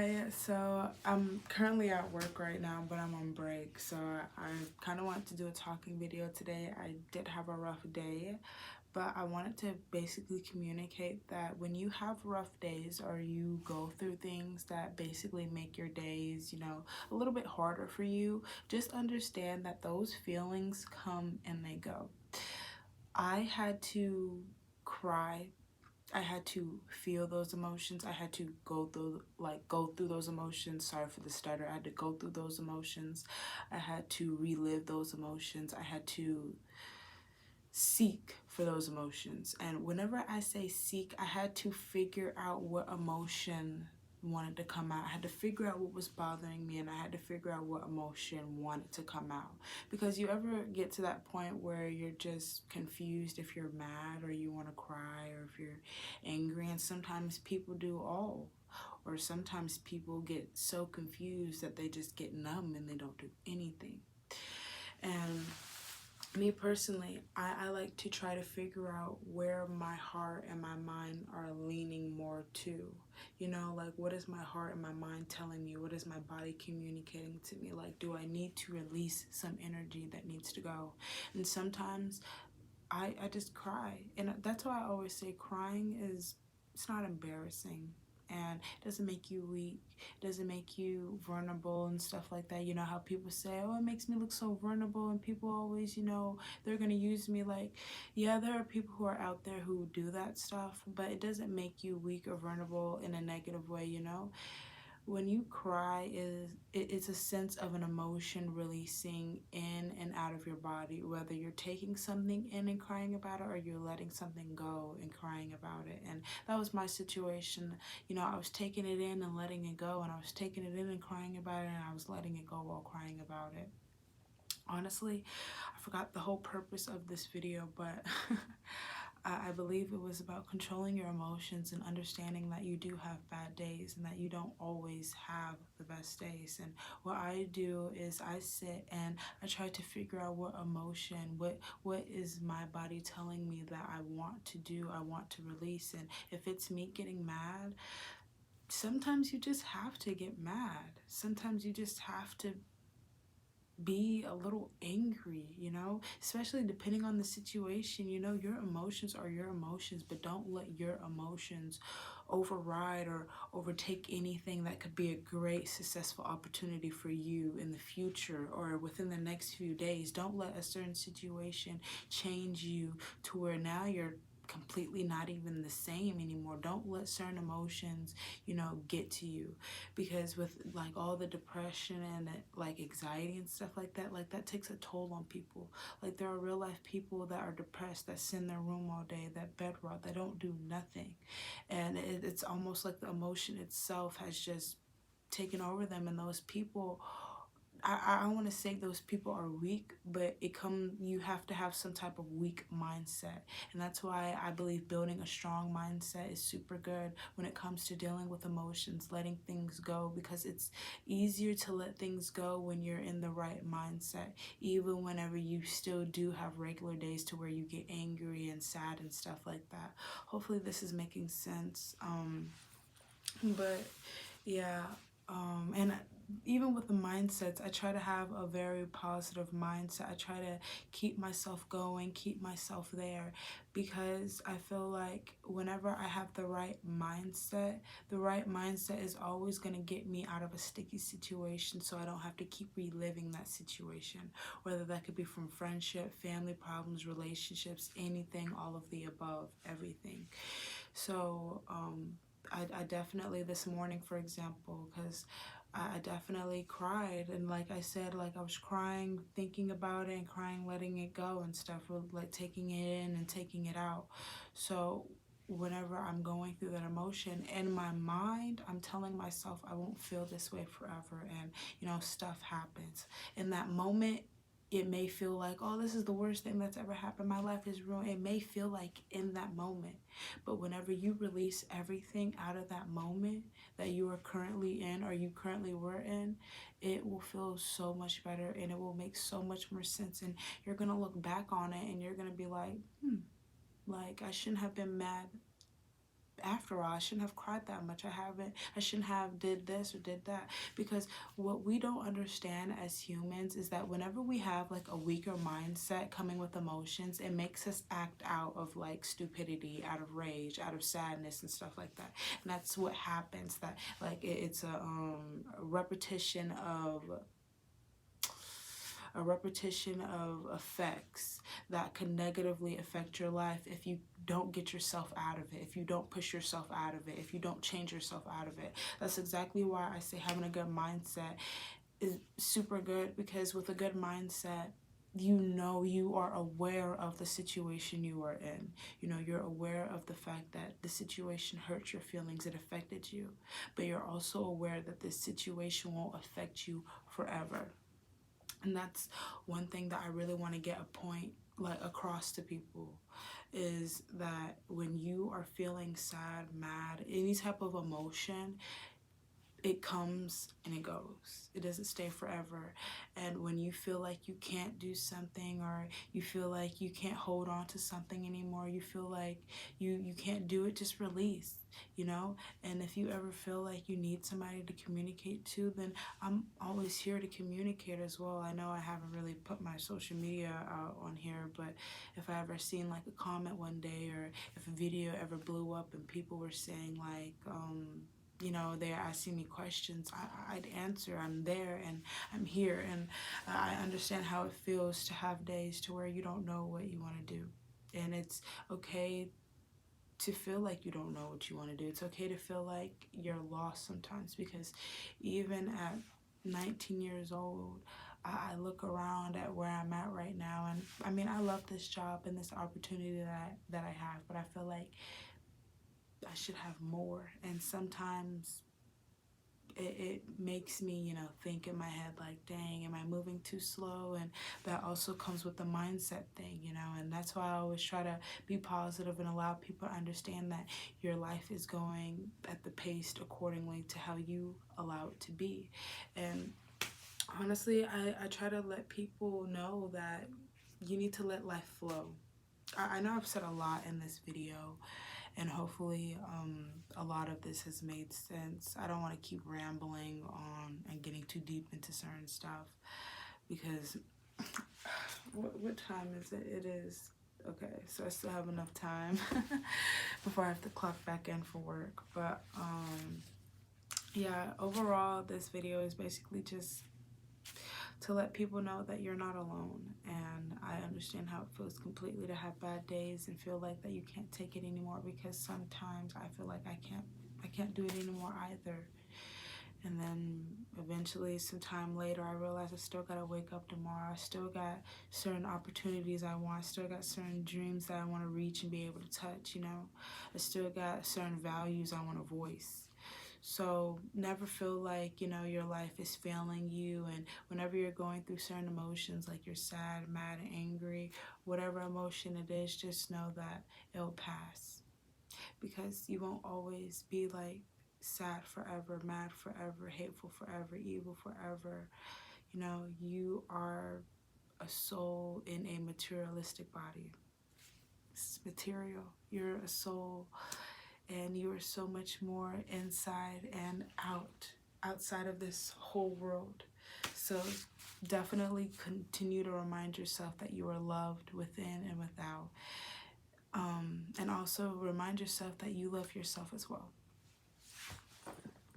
Hi, so I'm currently at work right now, but I'm on break. So I kind of wanted to do a talking video today. I did have a rough day, but I wanted to basically communicate that when you have rough days or you go through things that basically make your days, a little bit harder for you, just understand that those feelings come and they go. I had to cry. I had to feel those emotions. I had to go through those emotions. Sorry for the stutter. I had to go through those emotions. I had to relive those emotions. I had to seek for those emotions. And whenever I say seek, I had to figure out what emotion wanted to come out. I had to figure out what was bothering me, and I had to figure out what emotion wanted to come out. Because you ever get to that point where you're just confused if you're mad or you want to cry or if you're angry, and sometimes people do all, or sometimes people get so confused that they just get numb and they don't do anything. And me personally, I like to try to figure out where my heart and my mind are leaning more to. Like, what is my heart and my mind telling me? What is my body communicating to me? Like, do I need to release some energy that needs to go? And sometimes I just cry. And that's why I always say crying it's not embarrassing. And it doesn't make you weak. It doesn't make you vulnerable and stuff like that. You know how people say, oh, it makes me look so vulnerable. And people always, they're going to use me like, yeah, there are people who are out there who do that stuff. But it doesn't make you weak or vulnerable in a negative way. When you cry, it's a sense of an emotion releasing in and out of your body, whether you're taking something in and crying about it or you're letting something go and crying about it. And that was my situation. I was taking it in and letting it go, and I was taking it in and crying about it, and I was letting it go while crying about it. Honestly, I forgot the whole purpose of this video, but I believe it was about controlling your emotions and understanding that you do have bad days and that you don't always have the best days. And what I do is I sit and I try to figure out what emotion, what is my body telling me that I want to do, I want to release. And if it's me getting mad, sometimes you just have to get mad. Sometimes you just have to be a little angry, especially depending on the situation. Your emotions are your emotions, but don't let your emotions override or overtake anything that could be a great successful opportunity for you in the future or within the next few days. Don't let a certain situation change you to where now you're completely not even the same anymore. Don't let certain emotions, get to you, because with like all the depression and like anxiety and stuff like that takes a toll on people. Like, there are real life people that are depressed, that sit in their room all day, that bed rot, that don't do nothing, and it's almost like the emotion itself has just taken over them. And those people, I want to say those people are weak, but you have to have some type of weak mindset. And that's why I believe building a strong mindset is super good when it comes to dealing with emotions, letting things go, because it's easier to let things go when you're in the right mindset, even whenever you still do have regular days to where you get angry and sad and stuff like that. Hopefully this is making sense. But yeah, and even with the mindsets, I try to have a very positive mindset. I try to keep myself going, keep myself there, because I feel like whenever I have the right mindset is always going to get me out of a sticky situation, so I don't have to keep reliving that situation, whether that could be from friendship, family problems, relationships, anything, all of the above, everything. So I definitely, this morning, for example, because I definitely cried, and like I said, like I was crying thinking about it and crying letting it go and stuff, like taking it in and taking it out. So whenever I'm going through that emotion in my mind, I'm telling myself I won't feel this way forever, and stuff happens in that moment. It may feel like, oh, this is the worst thing that's ever happened, my life is ruined. It may feel like in that moment, but whenever you release everything out of that moment that you are currently in or you currently were in, it will feel so much better and it will make so much more sense. And you're going to look back on it and you're going to be like, like, I shouldn't have been mad after all, I shouldn't have cried that much. I shouldn't have did this or did that. Because what we don't understand as humans is that whenever we have like a weaker mindset coming with emotions, it makes us act out of like stupidity, out of rage, out of sadness and stuff like that. And that's what happens, that like it's a repetition of effects that can negatively affect your life if you don't get yourself out of it, if you don't push yourself out of it, if you don't change yourself out of it. That's exactly why I say having a good mindset is super good, because with a good mindset, you are aware of the situation you are in. You're aware of the fact that the situation hurt your feelings, it affected you, but you're also aware that this situation won't affect you forever. And that's one thing that I really want to get a point like across to people, is that when you are feeling sad, mad, any type of emotion, it comes and it goes. It doesn't stay forever. And when you feel like you can't do something, or you feel like you can't hold on to something anymore, you feel like you can't do it, just release, And if you ever feel like you need somebody to communicate to, then I'm always here to communicate as well. I know I haven't really put my social media out on here, but if I ever seen like a comment one day, or if a video ever blew up and people were saying like, they're asking me questions, I'd answer. I'm there and I'm here, and I understand how it feels to have days to where you don't know what you want to do. And it's okay to feel like you don't know what you want to do. It's okay to feel like you're lost sometimes, because even at 19 years old, I look around at where I'm at right now, and I mean, I love this job and this opportunity that I have, but I feel like I should have more. And sometimes it makes me, think in my head like, dang, am I moving too slow? And that also comes with the mindset thing, and that's why I always try to be positive and allow people to understand that your life is going at the pace accordingly to how you allow it to be. And honestly, I try to let people know that you need to let life flow. I know I've said a lot in this video, and hopefully a lot of this has made sense. I don't want to keep rambling on and getting too deep into certain stuff, because what time is it? It is, okay, so I still have enough time before I have to clock back in for work. But yeah, overall this video is basically just to let people know that you're not alone. And I understand how it feels completely to have bad days and feel like that you can't take it anymore, because sometimes I feel like I can't do it anymore either. And then eventually, some time later, I realized I still gotta wake up tomorrow. I still got certain opportunities I want. I still got certain dreams that I want to reach and be able to touch, I still got certain values I want to voice. So never feel like, your life is failing you. And whenever you're going through certain emotions, like you're sad, mad, angry, whatever emotion it is, just know that it'll pass. Because you won't always be like sad forever, mad forever, hateful forever, evil forever. You are a soul in a materialistic body. It's material. You're a soul, and you are so much more inside and outside of this whole world. So definitely continue to remind yourself that you are loved within and without. And also remind yourself that you love yourself as well.